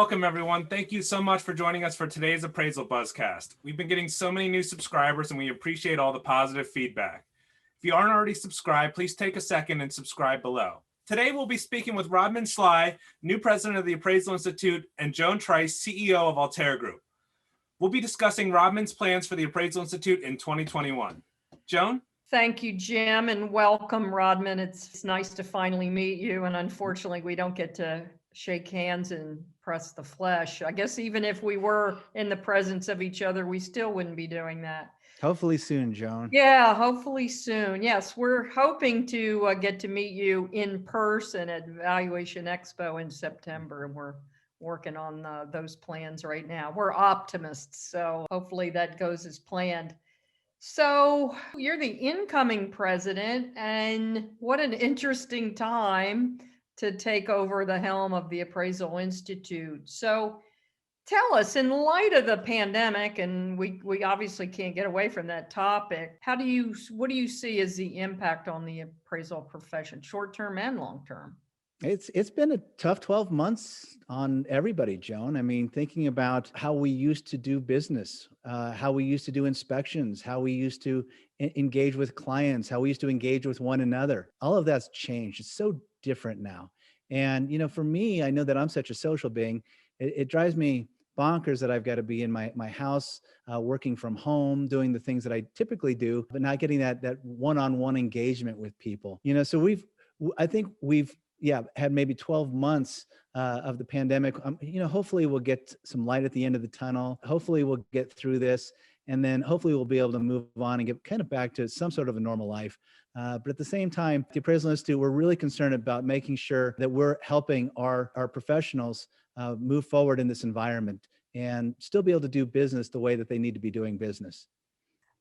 welcome everyone. Thank you so much for joining us for today's Appraisal Buzzcast. We've been getting so many new subscribers and we appreciate all the positive feedback. If you aren't already subscribed, please take a second and subscribe below. Today we'll be speaking with Rodman Schley, new president of the Appraisal Institute, and Joan Trice, CEO of Allterra Group. We'll be discussing Rodman's plans for the Appraisal Institute in 2021. Joan? Thank you, Jim, and welcome, Rodman. It's nice to finally meet you, and unfortunately, we don't get to shake hands and press the flesh. I guess even if we were in the presence of each other, we still wouldn't be doing that. Hopefully soon, Joan. Yeah, hopefully soon. Yes, we're hoping to get to meet you in person at Valuation Expo in September, and we're working on those plans right now. We're optimists, so hopefully that goes as planned. So you're the incoming president, and what an interesting time to take over the helm of the Appraisal Institute. So tell us, in light of the pandemic, and we obviously can't get away from that topic, what do you see as the impact on the appraisal profession, short-term and long-term? It's been a tough 12 months on everybody, Joan. I mean, thinking about how we used to do business, how we used to do inspections, how we used to engage with clients, how we used to engage with one another. All of that's changed. It's so different now. And, you know, for me, I know that I'm such a social being. It drives me bonkers that I've got to be in my house, working from home, doing the things that I typically do, but not getting that one-on-one engagement with people. You know, so I think we've had maybe 12 months of the pandemic. You know, hopefully we'll get some light at the end of the tunnel. Hopefully we'll get through this, and then hopefully we'll be able to move on and get kind of back to some sort of a normal life. But at the same time, the Appraisal Institute, we're really concerned about making sure that we're helping our professionals move forward in this environment and still be able to do business the way that they need to be doing business.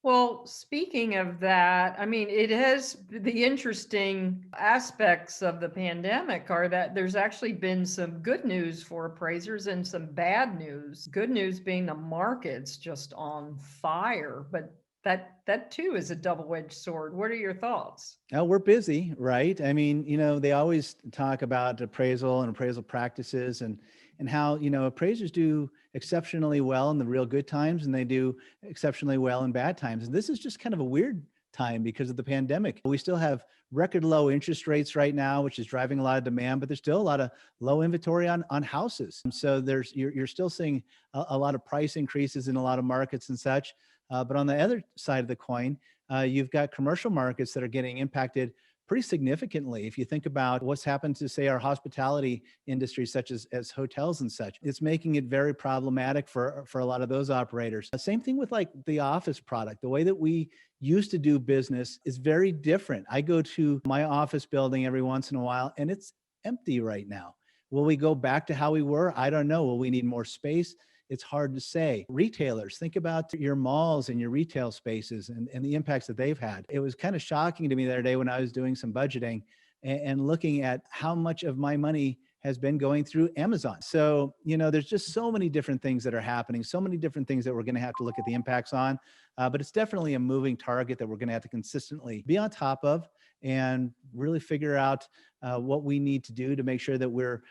Well, speaking of that, I mean, it has the interesting aspects of the pandemic are that there's actually been some good news for appraisers and some bad news. Good news being the market's just on fire, but that too is a double-edged sword. What are your thoughts? We're busy, right? I mean, you know, they always talk about appraisal and appraisal practices and how, you know, appraisers do exceptionally well in the real good times and they do exceptionally well in bad times. And this is just kind of a weird time because of the pandemic. We still have record low interest rates right now, which is driving a lot of demand, but there's still a lot of low inventory on houses. So you're still seeing a lot of price increases in a lot of markets and such. But on the other side of the coin, you've got commercial markets that are getting impacted pretty significantly. If you think about what's happened to, say, our hospitality industry, such as hotels and such, it's making it very problematic for a lot of those operators. Same thing with like the office product. The way that we used to do business is very different. I go to my office building every once in a while and it's empty right now. Will we go back to how we were? I don't know. Will we need more space? It's hard to say. Retailers, think about your malls and your retail spaces and the impacts that they've had. It was kind of shocking to me the other day when I was doing some budgeting and looking at how much of my money has been going through Amazon. So, you know, there's just so many different things that are happening, so many different things that we're going to have to look at the impacts on. But it's definitely a moving target that we're going to have to consistently be on top of and really figure out what we need to do to make sure that we're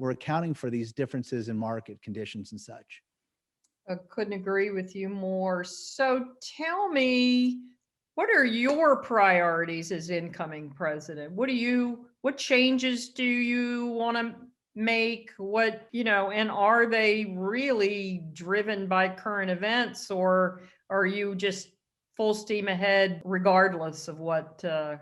accounting for these differences in market conditions and such. I couldn't agree with you more. So tell me, what are your priorities as incoming president? What changes do you want to make? And are they really driven by current events, or are you just full steam ahead regardless of what the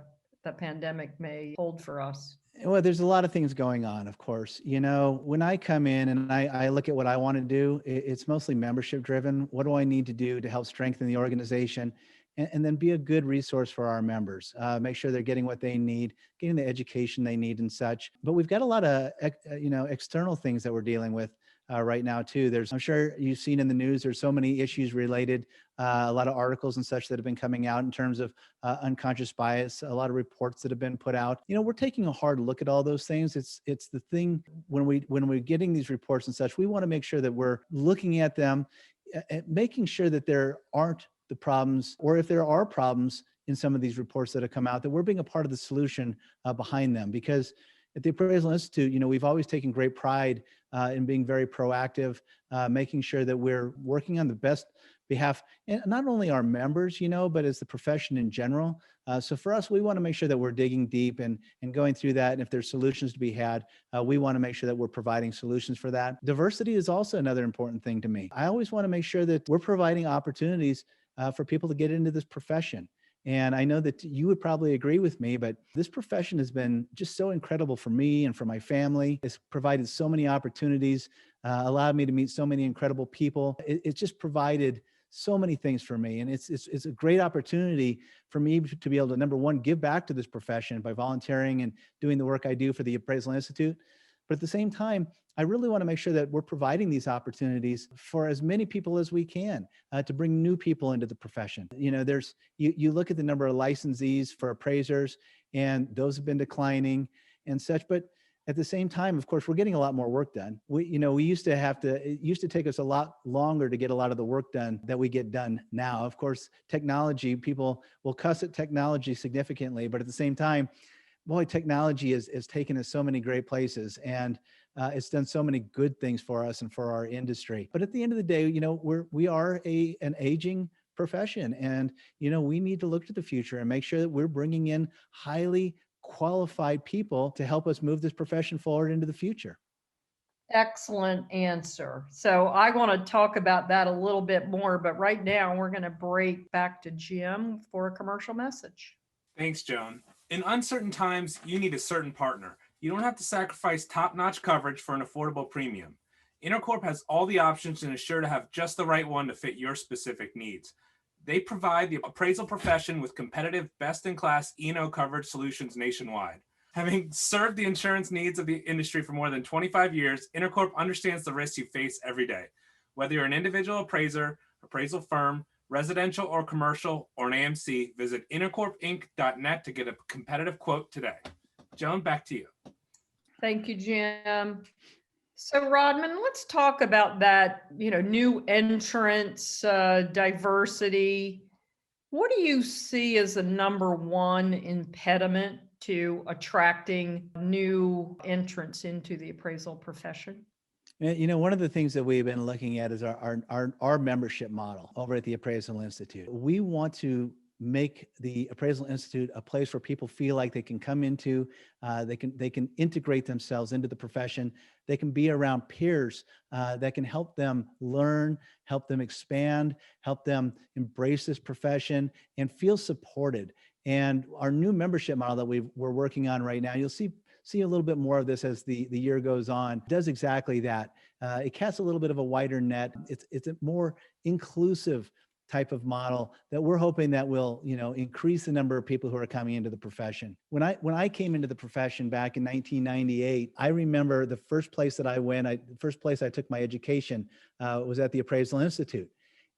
pandemic may hold for us? Well, there's a lot of things going on, of course. You know, when I come in and I look at what I want to do, it's mostly membership driven. What do I need to do to help strengthen the organization and then be a good resource for our members, make sure they're getting what they need, getting the education they need and such. But we've got a lot of, external things that we're dealing with right now too. I'm sure you've seen in the news, there's so many issues related, a lot of articles and such that have been coming out in terms of unconscious bias, a lot of reports that have been put out. You know, we're taking a hard look at all those things. It's the thing when we're getting these reports and such, we want to make sure that we're looking at them, making sure that there aren't the problems, or if there are problems in some of these reports that have come out, that we're being a part of the solution behind them. Because at the Appraisal Institute, we've always taken great pride in being very proactive, making sure that we're working on the best behalf, and not only our members, but as the profession in general. So for us, we want to make sure that we're digging deep and going through that. And if there's solutions to be had, we want to make sure that we're providing solutions for that. Diversity is also another important thing to me. I always want to make sure that we're providing opportunities for people to get into this profession. And I know that you would probably agree with me, but this profession has been just so incredible for me and for my family. It's provided so many opportunities, allowed me to meet so many incredible people. It's just provided so many things for me. And it's a great opportunity for me to be able to, number one, give back to this profession by volunteering and doing the work I do for the Appraisal Institute. But at the same time, I really want to make sure that we're providing these opportunities for as many people as we can to bring new people into the profession. You look at the number of licensees for appraisers, and those have been declining and such. But at the same time, of course, we're getting a lot more work done. It used to take us a lot longer to get a lot of the work done that we get done now. Of course, technology, people will cuss at technology significantly, but at the same time, boy, technology has taken us so many great places, and it's done so many good things for us and for our industry. But at the end of the day, we are an aging profession, and we need to look to the future and make sure that we're bringing in highly qualified people to help us move this profession forward into the future. Excellent answer. So I want to talk about that a little bit more, but right now we're going to break back to Jim for a commercial message. Thanks, Joan. In uncertain times, you need a certain partner. You don't have to sacrifice top-notch coverage for an affordable premium. Intercorp has all the options and is sure to have just the right one to fit your specific needs. They provide the appraisal profession with competitive, best-in-class E&O coverage solutions nationwide. Having served the insurance needs of the industry for more than 25 years, Intercorp understands the risks you face every day. Whether you're an individual appraiser, appraisal firm, residential or commercial, or an AMC, visit intercorpinc.net to get a competitive quote today. Joan, back to you. Thank you, Jim. So Rodman, let's talk about that, new entrants, diversity. What do you see as the number one impediment to attracting new entrants into the appraisal profession? One of the things that we've been looking at is our membership model over at the Appraisal Institute. We want to make the Appraisal Institute a place where people feel like they can come into, they can integrate themselves into the profession. They can be around peers that can help them learn, help them expand, help them embrace this profession and feel supported. And our new membership model that we're working on right now, you'll see a little bit more of this as the year goes on, does exactly that. It casts a little bit of a wider net. It's a more inclusive type of model that we're hoping that will, increase the number of people who are coming into the profession. When I came into the profession back in 1998, I remember the first place that I went, the first place I took my education was at the Appraisal Institute.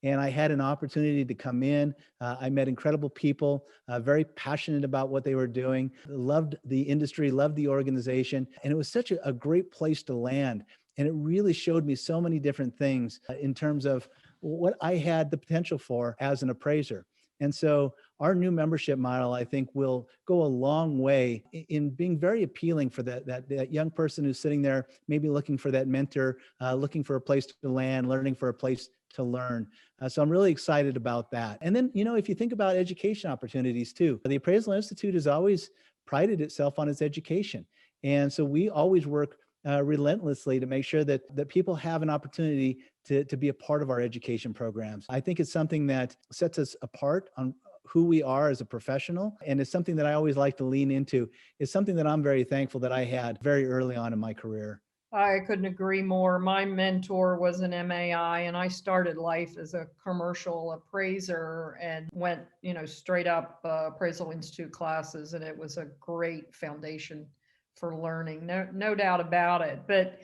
And I had an opportunity to come in. I met incredible people, very passionate about what they were doing, loved the industry, loved the organization. And it was such a great place to land. And it really showed me so many different things in terms of what I had the potential for as an appraiser. And so our new membership model, I think, will go a long way in being very appealing for that young person who's sitting there, maybe looking for that mentor, looking for a place to land, learning for a place to learn. So I'm really excited about that. And then, if you think about education opportunities too, the Appraisal Institute has always prided itself on its education. And so we always work relentlessly to make sure that people have an opportunity to be a part of our education programs. I think it's something that sets us apart on who we are as a professional. And it's something that I always like to lean into. It's something that I'm very thankful that I had very early on in my career. I couldn't agree more. My mentor was an MAI, and I started life as a commercial appraiser and went, straight up Appraisal Institute classes, and it was a great foundation for learning. No doubt about it. But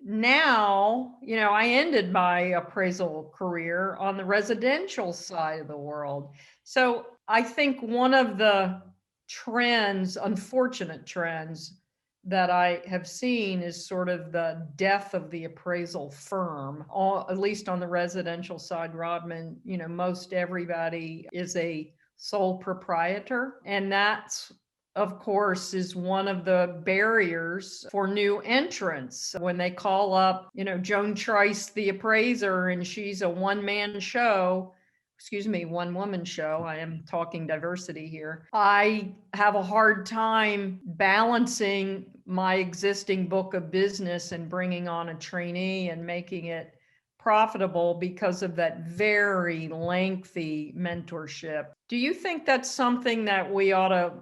now, I ended my appraisal career on the residential side of the world. So I think one of the trends, unfortunate trends, that I have seen is sort of the death of the appraisal firm, at least on the residential side, Rodman. Most everybody is a sole proprietor, and that's of course, is one of the barriers for new entrants. When they call up, Joan Trice, the appraiser, and she's a one-man show, excuse me, one-woman show. I am talking diversity here. I have a hard time balancing my existing book of business and bringing on a trainee and making it profitable because of that very lengthy mentorship. Do you think that's something that we ought to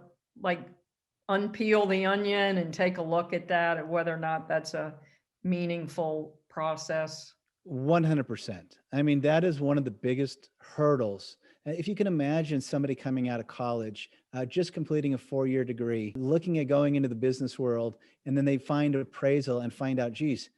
like unpeel the onion and take a look at that, and whether or not that's a meaningful process? 100%. I mean, that is one of the biggest hurdles. If you can imagine somebody coming out of college, just completing a 4-year degree, looking at going into the business world, and then they find appraisal and find out, geez,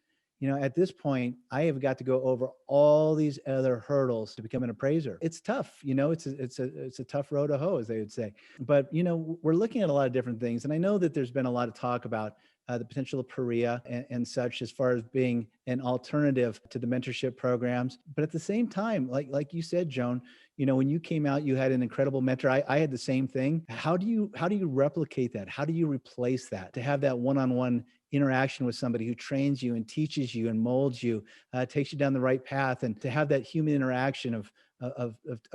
at this point, I have got to go over all these other hurdles to become an appraiser. It's tough, it's a tough road to hoe, as they would say. But, we're looking at a lot of different things. And I know that there's been a lot of talk about the potential of Perea and such, as far as being an alternative to the mentorship programs. But at the same time, like you said, Joan, when you came out, you had an incredible mentor. I had the same thing. How do you replicate that? How do you replace that? To have that one-on-one interaction with somebody who trains you and teaches you and molds you, takes you down the right path, and to have that human interaction of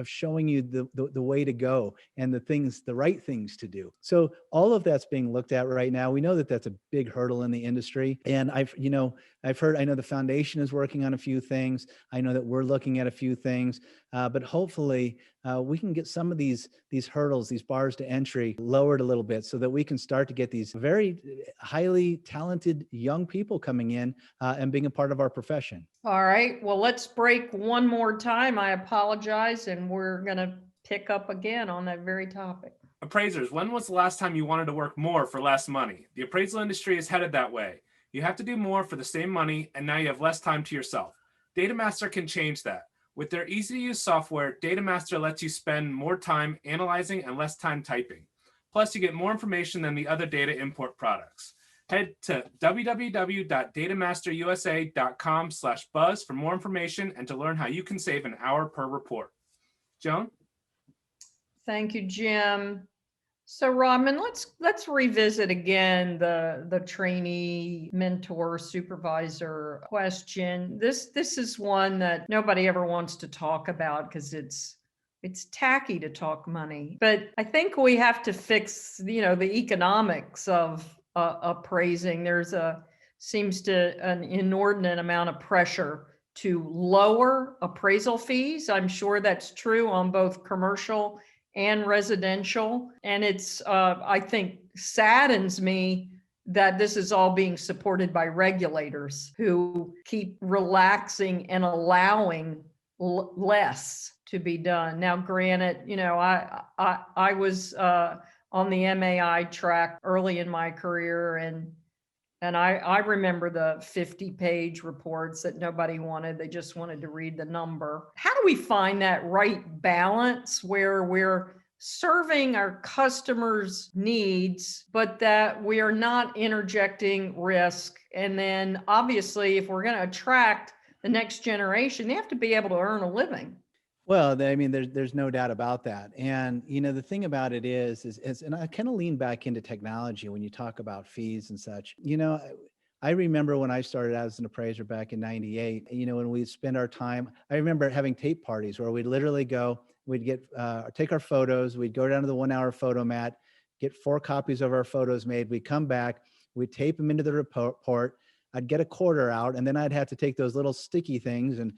showing you the way to go and the right things to do. So all of that's being looked at right now. We know that that's a big hurdle in the industry. And I know the foundation is working on a few things. I know that we're looking at a few things, but hopefully we can get some of these hurdles, these bars to entry lowered a little bit, so that we can start to get these very highly talented young people coming in and being a part of our profession. All right. Well, let's break one more time. I apologize, and we're going to pick up again on that very topic. Appraisers, when was the last time you wanted to work more for less money? The appraisal industry is headed that way. You have to do more for the same money, and now you have less time to yourself. DataMaster can change that. With their easy-to-use software, DataMaster lets you spend more time analyzing and less time typing. Plus, you get more information than the other data import products. Head to www.datamasterusa.com/buzz for more information and to learn how you can save an hour per report. Joan? Thank you, Jim. So Rodman, let's revisit again the trainee mentor supervisor question. This is one that nobody ever wants to talk about because it's tacky to talk money. But I think we have to fix the economics of appraising. Seems to an inordinate amount of pressure to lower appraisal fees. I'm sure that's true on both commercial and residential. And it's, I think, saddens me that this is all being supported by regulators who keep relaxing and allowing less to be done. Now, granted, I was on the MAI track early in my career, and I remember the 50-page reports that nobody wanted. They just wanted to read the number. How do we find that right balance where we're serving our customers' needs, but that we are not interjecting risk? And then obviously, if we're going to attract the next generation, they have to be able to earn a living. Well, I mean, there's no doubt about that. And, the thing about it is, and I kind of lean back into technology when you talk about fees and such. I remember when I started out as an appraiser back in '98, when we'd spend our time, I remember having tape parties where we'd literally go, we'd take our photos, we'd go down to the 1-hour photo mat, get 4 copies of our photos made. We'd come back, we'd tape them into the report. I'd get a quarter out, and then I'd have to take those little sticky things and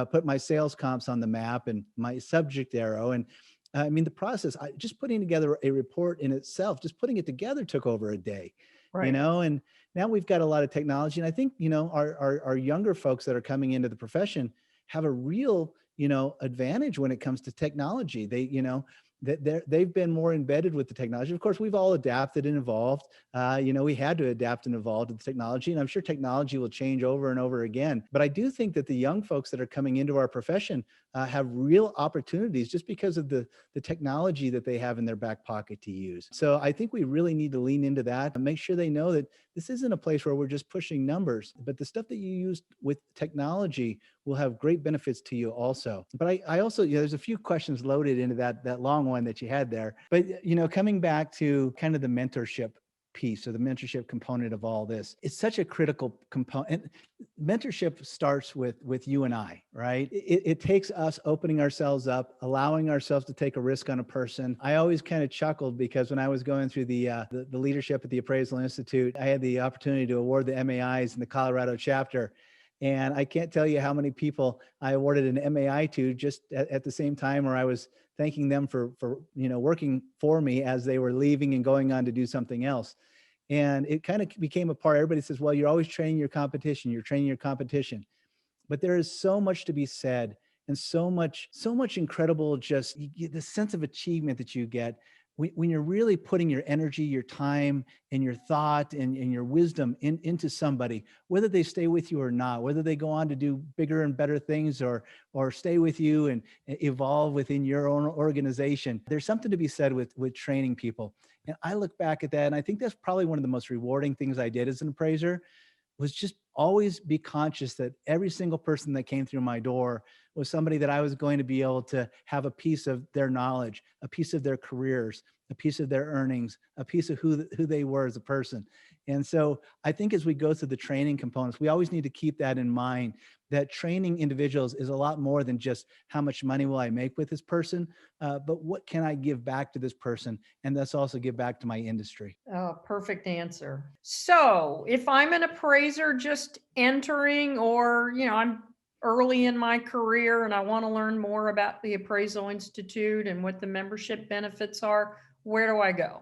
put my sales comps on the map and my subject arrow. And I mean, the process, just putting together a report in itself, just putting it together took over a day, Right. And now we've got a lot of technology. And I think, our younger folks that are coming into the profession have a real, advantage when it comes to technology. They've been more embedded with the technology. Of course, we've all adapted and evolved. We had to adapt and evolve to the technology, and I'm sure technology will change over and over again. But I do think that the young folks that are coming into our profession have real opportunities just because of the technology that they have in their back pocket to use. So I think we really need to lean into that and make sure they know that this isn't a place where we're just pushing numbers, but the stuff that you use with technology will have great benefits to you also. But I also, there's a few questions loaded into that long one that you had there. But, coming back to kind of the mentorship piece or the mentorship component of all this, it's such a critical component. Mentorship starts with you and I, right? It takes us opening ourselves up, allowing ourselves to take a risk on a person. I always kind of chuckled because when I was going through the leadership at the Appraisal Institute, I had the opportunity to award the MAIs in the Colorado chapter. And I can't tell you how many people I awarded an MAI to just at the same time, where I was thanking them for working for me as they were leaving and going on to do something else. And it kind of became a part. Everybody says, well, you're always training your competition. You're training your competition. But there is so much to be said, and so much incredible, just the sense of achievement that you get when you're really putting your energy, your time, and your thought and your wisdom into somebody, whether they stay with you or not, whether they go on to do bigger and better things or stay with you and evolve within your own organization. There's something to be said with training people. And I look back at that, and I think that's probably one of the most rewarding things I did as an appraiser, was just always be conscious that every single person that came through my door was somebody that I was going to be able to have a piece of their knowledge, a piece of their careers, a piece of their earnings, a piece of who they were as a person. And so I think as we go through the training components, we always need to keep that in mind, that training individuals is a lot more than just how much money will I make with this person, but what can I give back to this person? And thus also give back to my industry. Oh, perfect answer. So if I'm an appraiser just entering, or, I'm early in my career and I want to learn more about the Appraisal Institute and what the membership benefits are, where do I go?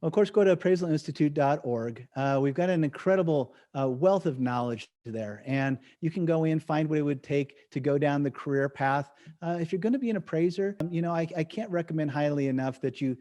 Of course, go to appraisalinstitute.org. We've got an incredible wealth of knowledge there, and you can go in, find what it would take to go down the career path. If you're going to be an appraiser, I can't recommend highly enough that you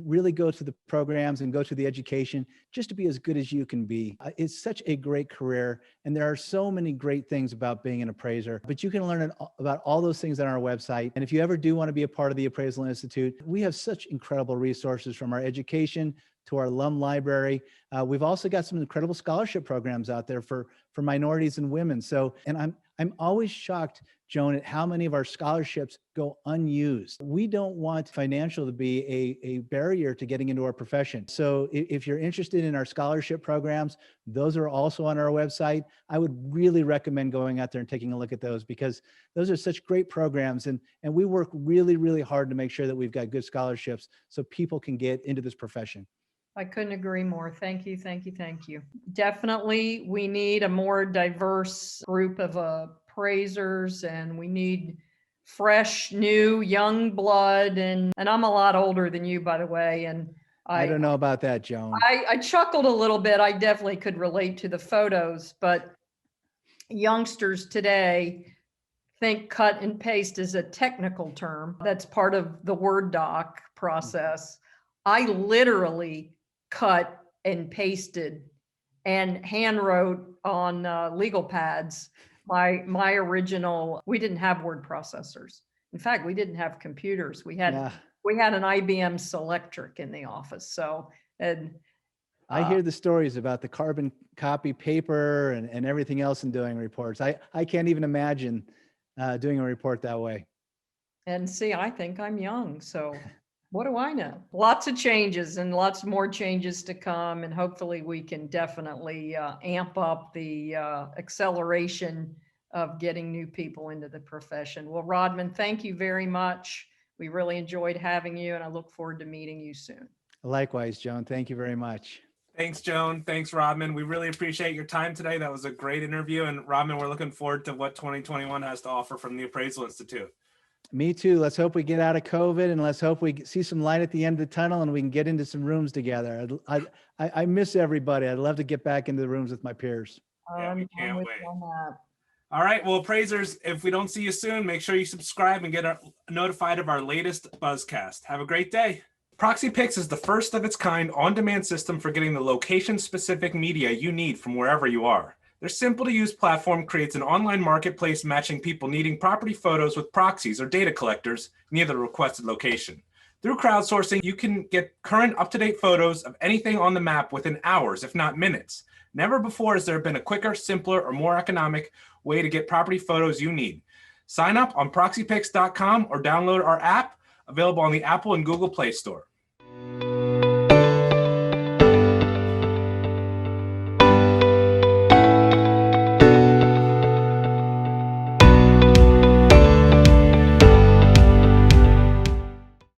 really go to the programs and go to the education just to be as good as you can be. It's such a great career, and there are so many great things about being an appraiser, but you can learn about all those things on our website. And if you ever do want to be a part of the Appraisal Institute, we have such incredible resources, from our education to our alum library. We've also got some incredible scholarship programs out there for minorities and women. So, and I'm always shocked, Joan, at how many of our scholarships go unused. We don't want financial to be a barrier to getting into our profession. So if you're interested in our scholarship programs, those are also on our website. I would really recommend going out there and taking a look at those, because those are such great programs. And we work really, really hard to make sure that we've got good scholarships so people can get into this profession. I couldn't agree more. Thank you, thank you, thank you. Definitely, we need a more diverse group of appraisers, and we need fresh, new, young blood. And I'm a lot older than you, by the way. And I don't know about that, Joan. I chuckled a little bit. I definitely could relate to the photos, but youngsters today think cut and paste is a technical term. That's part of the Word doc process. I literally cut and pasted and hand wrote on legal pads my original. We didn't have word processors. In fact, we didn't have computers. We had an IBM Selectric in the office. So, and I hear the stories about the carbon copy paper and everything else in doing reports. I can't even imagine doing a report that way. And see, I think I'm young, so what do I know? Lots of changes and lots more changes to come. And hopefully we can definitely amp up the acceleration of getting new people into the profession. Well, Rodman, thank you very much. We really enjoyed having you, and I look forward to meeting you soon. Likewise, Joan. Thank you very much. Thanks, Joan. Thanks, Rodman. We really appreciate your time today. That was a great interview. And Rodman, we're looking forward to what 2021 has to offer from the Appraisal Institute. Me too. Let's hope we get out of COVID, and let's hope we see some light at the end of the tunnel and we can get into some rooms together. I miss everybody. I'd love to get back into the rooms with my peers. Yeah, we can't wait. All right. Well, appraisers, if we don't see you soon, make sure you subscribe and get notified of our latest Buzzcast. Have a great day. ProxyPix is the first of its kind on-demand system for getting the location-specific media you need from wherever you are. Their simple-to-use platform creates an online marketplace matching people needing property photos with proxies or data collectors near the requested location. Through crowdsourcing, you can get current up-to-date photos of anything on the map within hours, if not minutes. Never before has there been a quicker, simpler, or more economic way to get property photos you need. Sign up on proxypix.com or download our app available on the Apple and Google Play Store.